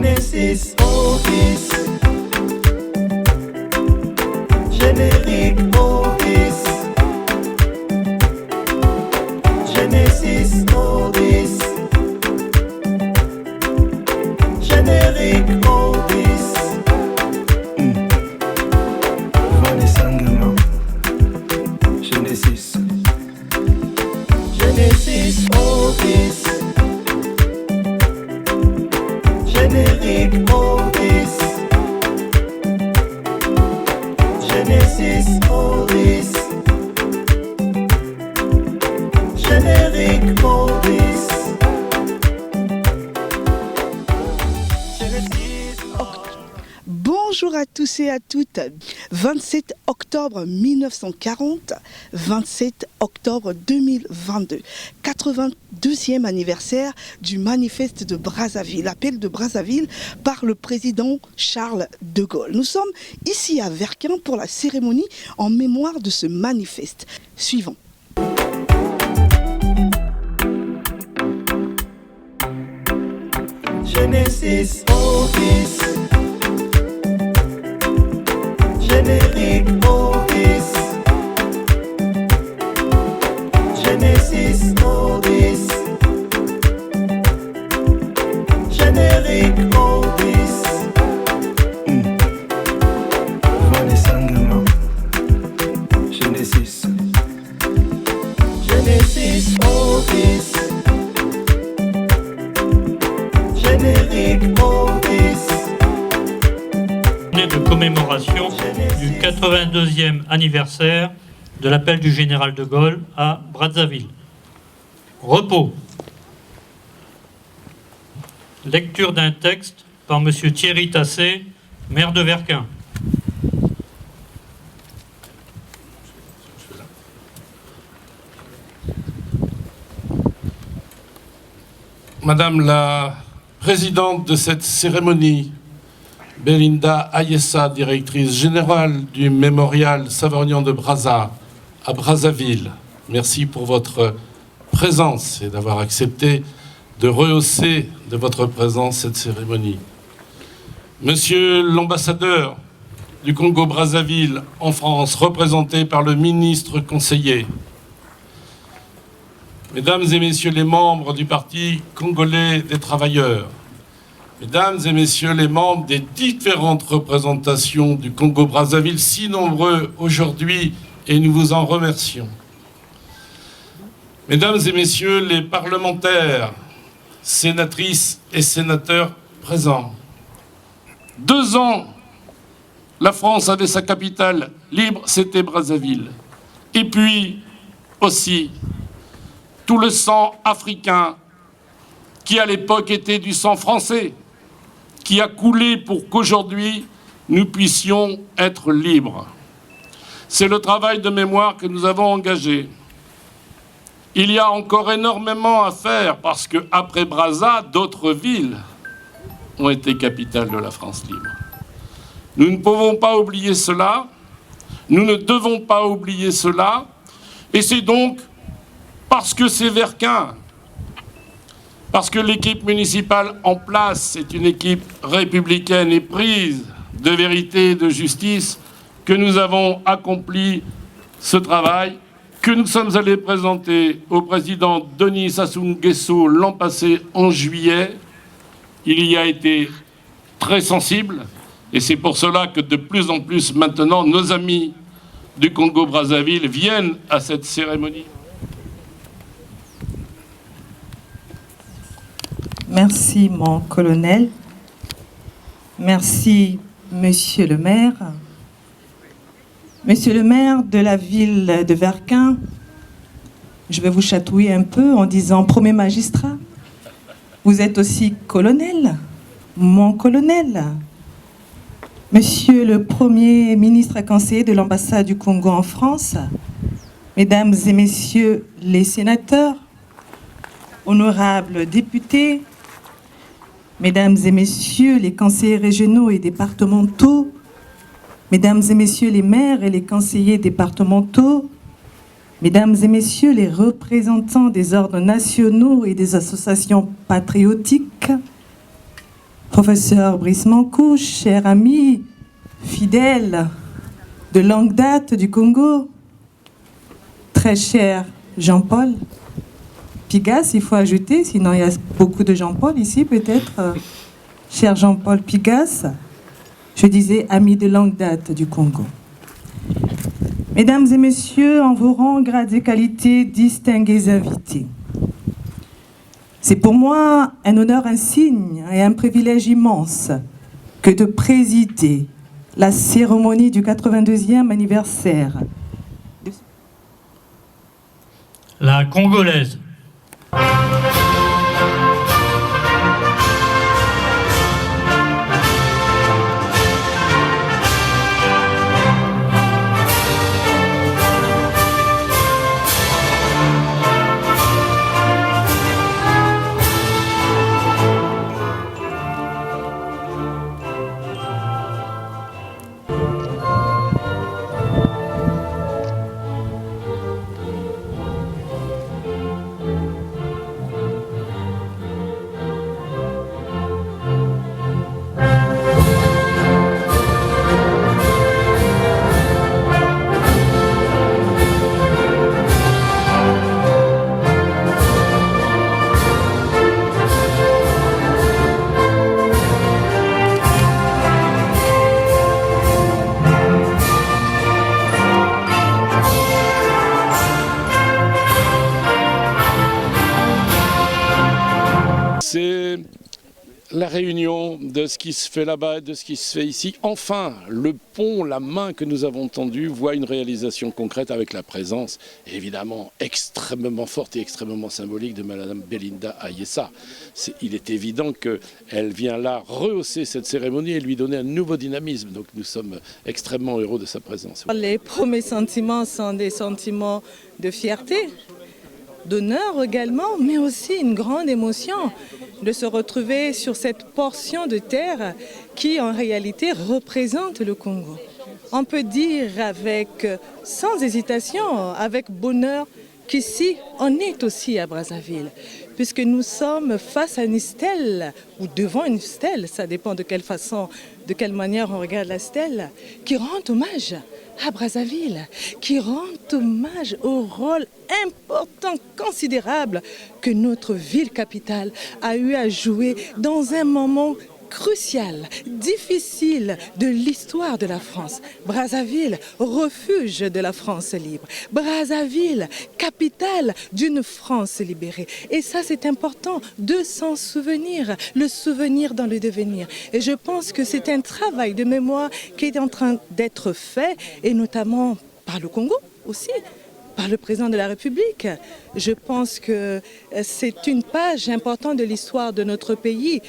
Genesis Office. Générique Office. Genesis Office. Générique Office. Vanessa Ngema. Genesis. Genesis Office. Générique Office. Genesis Office. Générique Office. Bonjour à tous et à toutes. 27 octobre 1940, 27 octobre 2022. 82e anniversaire du manifeste de Brazzaville, l'appel de Brazzaville par le président Charles de Gaulle. Nous sommes ici à Verquin pour la cérémonie en mémoire de ce manifeste. Suivons. Genesis Office. Générique Office. Genesis Office. Générique Office. Vanessa Ngema. Genesis. Genesis Office. Générique Office. De commémoration du 82e anniversaire de l'appel du général de Gaulle à Brazzaville. Repos. Lecture d'un texte par M. Thierry Tassé, maire de Verquin. Madame la présidente de cette cérémonie, Belinda Ayessa, directrice générale du mémorial Savorgnan de Brazza à Brazzaville, merci pour votre présence et d'avoir accepté de rehausser de votre présence cette cérémonie. Monsieur l'ambassadeur du Congo-Brazzaville en France, représenté par le ministre conseiller, Mesdames et Messieurs les membres du Parti congolais des travailleurs, Mesdames et Messieurs les membres des différentes représentations du Congo-Brazzaville, si nombreux aujourd'hui, et nous vous en remercions. Mesdames et Messieurs les parlementaires, sénatrices et sénateurs présents, 2 ans, la France avait sa capitale libre, c'était Brazzaville. Et puis aussi, tout le sang africain qui à l'époque était du sang français, qui a coulé pour qu'aujourd'hui nous puissions être libres. C'est le travail de mémoire que nous avons engagé. Il y a encore énormément à faire parce qu'après Brazza, d'autres villes ont été capitales de la France libre. Nous ne pouvons pas oublier cela, nous ne devons pas oublier cela, et c'est donc parce que c'est Verquin, parce que l'équipe municipale en place est une équipe républicaine et prise de vérité et de justice que nous avons accompli ce travail, que nous sommes allés présenter au président Denis Sassou Nguesso l'an passé en juillet. Il y a été très sensible et c'est pour cela que de plus en plus maintenant nos amis du Congo-Brazzaville viennent à cette cérémonie. Merci, mon colonel. Merci, monsieur le maire. Monsieur le maire de la ville de Verquin, je vais vous chatouiller un peu en disant premier magistrat. Vous êtes aussi colonel, mon colonel. Monsieur le premier ministre conseiller de l'ambassade du Congo en France, mesdames et messieurs les sénateurs, honorables députés, mesdames et messieurs les conseillers régionaux et départementaux, mesdames et messieurs les maires et les conseillers départementaux, mesdames et messieurs les représentants des ordres nationaux et des associations patriotiques, professeur Brice Mankou, cher ami, fidèle de longue date du Congo, très cher Jean-Paul Pigas, il faut ajouter, sinon il y a beaucoup de Jean-Paul ici peut-être. Cher Jean-Paul Pigas, je disais ami de longue date du Congo. Mesdames et messieurs, en vos rangs, grades et qualités, distingués invités. C'est pour moi un honneur insigne et un privilège immense que de présider la cérémonie du 82e anniversaire. La Congolaise. C'est la réunion de ce qui se fait là-bas et de ce qui se fait ici. Enfin, le pont, la main que nous avons tendue voit une réalisation concrète avec la présence, évidemment, extrêmement forte et extrêmement symbolique de Madame Belinda Ayessa. Il est évident qu'elle vient là rehausser cette cérémonie et lui donner un nouveau dynamisme. Donc nous sommes extrêmement heureux de sa présence. Les premiers sentiments sont des sentiments de fierté, d'honneur également, mais aussi une grande émotion de se retrouver sur cette portion de terre qui en réalité représente le Congo. On peut dire sans hésitation, avec bonheur, qu'ici on est aussi à Brazzaville, puisque nous sommes face à une stèle, ou devant une stèle, ça dépend de quelle façon, de quelle manière on regarde la stèle, qui rend hommage à Brazzaville, qui rend hommage au rôle important, considérable que notre ville capitale a eu à jouer dans un moment crucial, difficile de l'histoire de la France. Brazzaville, refuge de la France libre. Brazzaville, capitale d'une France libérée. Et ça, c'est important de s'en souvenir, le souvenir dans le devenir. Et je pense que c'est un travail de mémoire qui est en train d'être fait, et notamment par le Congo aussi, par le président de la République. Je pense que c'est une page importante de l'histoire de notre pays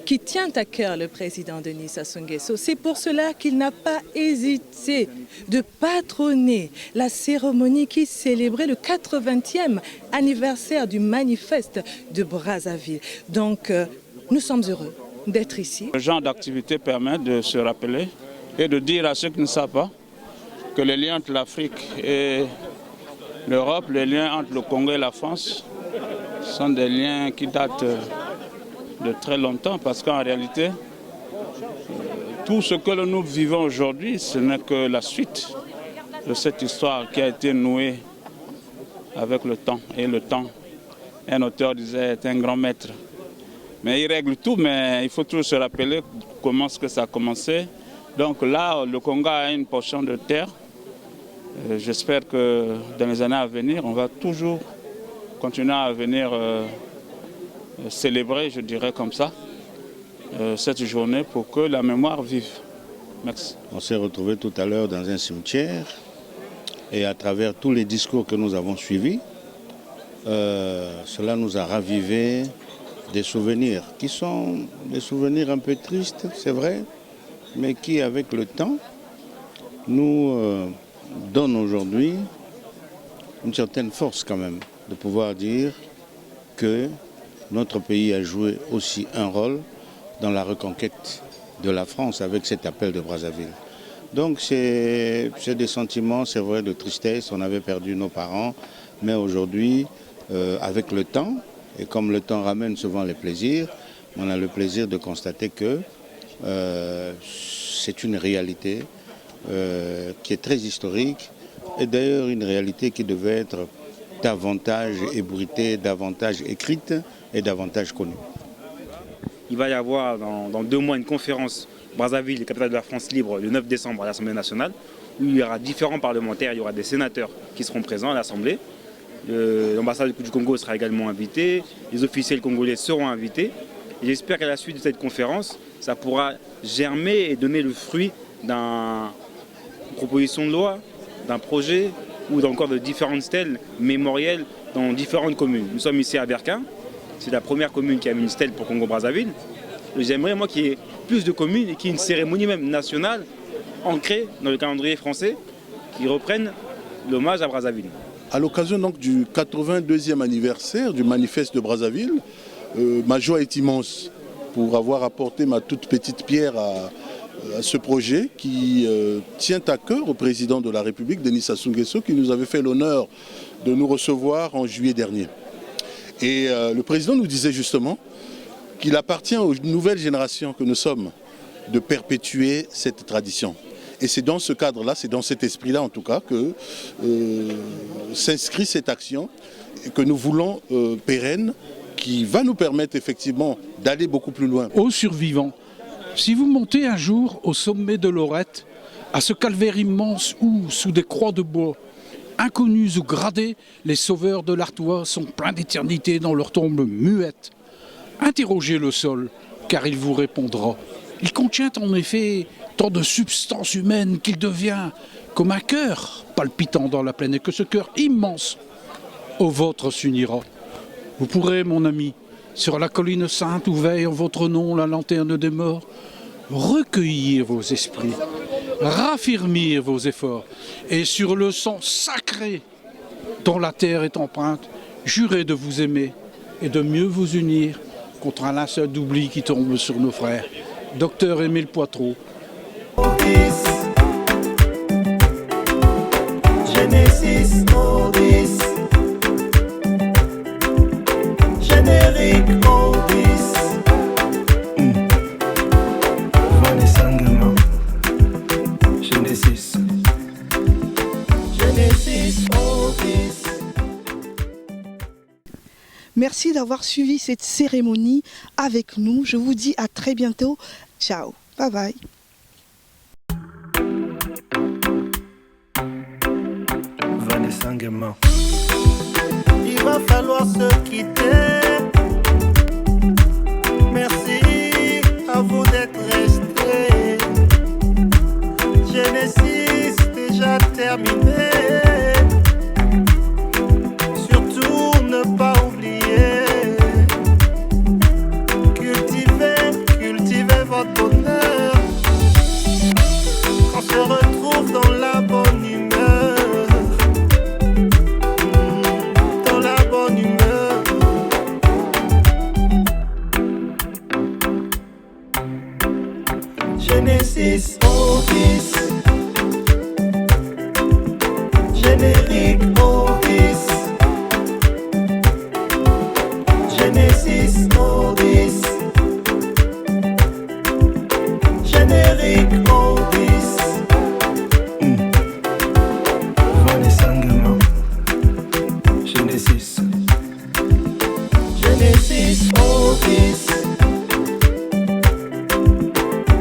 qui tient à cœur le président Denis Sassou Nguesso. C'est pour cela qu'il n'a pas hésité de patronner la cérémonie qui célébrait le 80e anniversaire du manifeste de Brazzaville. Donc, nous sommes heureux d'être ici. Ce genre d'activité permet de se rappeler et de dire à ceux qui ne savent pas que les liens entre l'Afrique et l'Europe, les liens entre le Congo et la France sont des liens qui datent de très longtemps, parce qu'en réalité, tout ce que nous vivons aujourd'hui, ce n'est que la suite de cette histoire qui a été nouée avec le temps. Et le temps, un auteur disait, est un grand maître. Mais il règle tout, mais il faut toujours se rappeler comment est-ce que ça a commencé. Donc là, le Congo a une portion de terre. J'espère que dans les années à venir, on va toujours continuer à venir célébrer, je dirais comme ça, cette journée pour que la mémoire vive. Merci. On s'est retrouvés tout à l'heure dans un cimetière et à travers tous les discours que nous avons suivis, cela nous a ravivé des souvenirs qui sont des souvenirs un peu tristes, c'est vrai, mais qui avec le temps nous donnent aujourd'hui une certaine force quand même de pouvoir dire que notre pays a joué aussi un rôle dans la reconquête de la France avec cet appel de Brazzaville. Donc c'est des sentiments, c'est vrai, de tristesse. On avait perdu nos parents, mais aujourd'hui, avec le temps, et comme le temps ramène souvent les plaisirs, on a le plaisir de constater que c'est une réalité qui est très historique et d'ailleurs une réalité qui devait être davantage ébruitée, davantage écrite et davantage connue. Il va y avoir dans 2 mois une conférence Brazzaville, capitale de la France libre, le 9 décembre à l'Assemblée nationale, où il y aura différents parlementaires, il y aura des sénateurs qui seront présents à l'Assemblée. L'ambassade du Congo sera également invitée, les officiels congolais seront invités. Et j'espère qu'à la suite de cette conférence, ça pourra germer et donner le fruit d'une proposition de loi, d'un projet ou encore de différentes stèles mémorielles dans différentes communes. Nous sommes ici à Berquin, c'est la première commune qui a mis une stèle pour Congo-Brazzaville. J'aimerais moi qu'il y ait plus de communes et qu'il y ait une cérémonie même nationale ancrée dans le calendrier français qui reprenne l'hommage à Brazzaville. À l'occasion donc du 82e anniversaire du manifeste de Brazzaville, ma joie est immense pour avoir apporté ma toute petite pierre à ce projet qui tient à cœur au président de la République, Denis Sassou Nguesso, qui nous avait fait l'honneur de nous recevoir en juillet dernier. Et le président nous disait justement qu'il appartient aux nouvelles générations que nous sommes de perpétuer cette tradition. Et c'est dans ce cadre-là, c'est dans cet esprit-là en tout cas que s'inscrit cette action que nous voulons pérenne, qui va nous permettre effectivement d'aller beaucoup plus loin. Aux survivants, si vous montez un jour au sommet de Lorette, à ce calvaire immense où, sous des croix de bois, inconnus ou gradés, les sauveurs de l'Artois sont pleins d'éternité dans leur tombe muette, interrogez le sol, car il vous répondra. Il contient en effet tant de substance humaine qu'il devient comme un cœur palpitant dans la plaine, et que ce cœur immense au vôtre s'unira. Vous pourrez, mon ami, sur la colline sainte où veille en votre nom la lanterne des morts, recueillir vos esprits, raffermir vos efforts, et sur le sang sacré dont la terre est empreinte, jurez de vous aimer et de mieux vous unir contre un linceul d'oubli qui tombe sur nos frères. Docteur Émile Poitreau. Genesis Orbis, générique Orbis, Vanessa Nguema, Genesis, Genesis Orbis. Merci d'avoir suivi cette cérémonie avec nous. Je vous dis à très bientôt. Ciao. Bye bye. Vanessa Nguema. Il va falloir se quitter. Merci à vous d'être restés. Genesis déjà terminé. Surtout ne pas oublier. Cultivez votre bonheur. On se retrouve dans la bonne humeur. Dans la bonne humeur. Genesis Orbis, générique Orbis, Genesis Orbis, générique Orbis, Vanessa Nguema, Genesis, Genesis Orbis,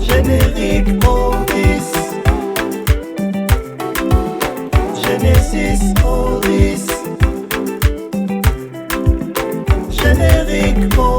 générique Orbis, Genesis Orbis, générique Orbis.